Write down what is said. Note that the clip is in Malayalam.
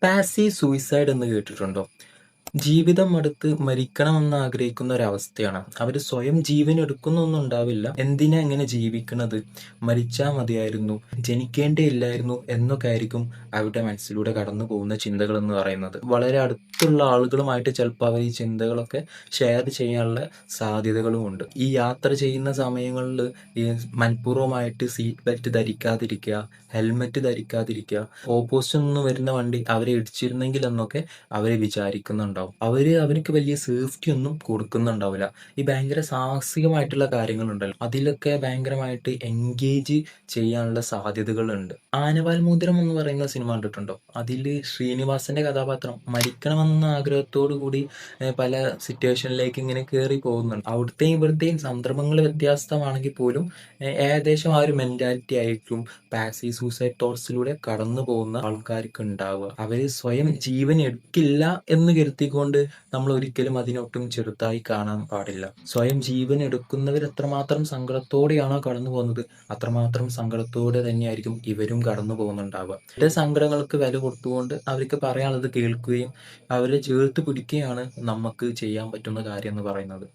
പാസീവ് സൂയിസൈഡ് എന്ന് കേട്ടിട്ടുണ്ടോ? ജീവിതം മടുത്ത് മരിക്കണമെന്ന് ആഗ്രഹിക്കുന്ന ഒരവസ്ഥയാണ്. അവര് സ്വയം ജീവൻ എടുക്കുന്നൊന്നും ഉണ്ടാവില്ല. എന്തിനാ ഇങ്ങനെ ജീവിക്കണത്? മരിച്ചാ മതിയായിരുന്നു, ജനിക്കേണ്ടിയില്ലായിരുന്നു എന്നൊക്കെ ആയിരിക്കും അവരുടെ മനസ്സിലൂടെ കടന്നു പോകുന്ന ചിന്തകൾ എന്ന് പറയുന്നത്. വളരെ അടുത്തുള്ള ആളുകളുമായിട്ട് ചിലപ്പോൾ അവർ ഈ ചിന്തകളൊക്കെ ഷെയർ ചെയ്യാനുള്ള സാധ്യതകളുമുണ്ട്. ഈ യാത്ര ചെയ്യുന്ന സമയങ്ങളിൽ ഈ മനഃപൂർവ്വമായിട്ട് സീറ്റ് ബെൽറ്റ് ധരിക്കാതിരിക്കുക, ഹെൽമെറ്റ് ധരിക്കാതിരിക്കുക, ഓപ്പോസിറ്റ് നിന്ന് വരുന്ന വണ്ടി അവരെ ഇടിച്ചിരുന്നെങ്കിൽ എന്നൊക്കെ അവര് വിചാരിക്കുന്നുണ്ടാവും. അവർക്ക് വലിയ സേഫ്റ്റി ഒന്നും കൊടുക്കുന്നുണ്ടാവില്ല. ഈ ഭയങ്കര സാഹസികമായിട്ടുള്ള കാര്യങ്ങളുണ്ടല്ലോ, അതിലൊക്കെ ഭയങ്കരമായിട്ട് എൻഗേജ് ചെയ്യാനുള്ള സാധ്യതകളുണ്ട്. ആനവാൽ മോതിരം എന്ന് പറയുന്ന സിനിമ കണ്ടിട്ടുണ്ടോ? അതില് ശ്രീനിവാസന്റെ കഥാപാത്രം മരിക്കണമെന്ന ആഗ്രഹത്തോടു കൂടി പല സിറ്റുവേഷനിലേക്ക് ഇങ്ങനെ കയറി പോകുന്നുണ്ട്. അവിടുത്തെയും ഇവിടുത്തെയും സന്ദർഭങ്ങൾ വ്യത്യസ്തമാണെങ്കിൽ പോലും ഏകദേശം ആ ഒരു മെന്റാലിറ്റി ആയിരിക്കും പാസീവ് സൂസൈഡ് തോട്ട്സിലൂടെ കടന്നു പോകുന്ന ആൾക്കാർക്ക് ഉണ്ടാവുക. അവര് സ്വയം ജീവൻ എടുക്കില്ല എന്ന് കരുതിക്കൊണ്ട് നമ്മൾ ഒരിക്കലും അതിനൊട്ടും ചെറുതായി കാണാൻ പാടില്ല. സ്വയം ജീവൻ എടുക്കുന്നവർ എത്രമാത്രം സങ്കടത്തോടെയാണോ കടന്നു പോകുന്നത്, അത്രമാത്രം സങ്കടത്തോടെ തന്നെയായിരിക്കും ഇവരും കടന്നു പോകുന്നുണ്ടാവുക. ഇവരുടെ സങ്കടങ്ങൾക്ക് വില കൊടുത്തുകൊണ്ട് അവർക്ക് പറയാനുള്ളത് കേൾക്കുകയും അവരെ ചേർത്ത് പിടിക്കുകയാണ് നമുക്ക് ചെയ്യാൻ പറ്റുന്ന കാര്യം എന്ന് പറയുന്നത്.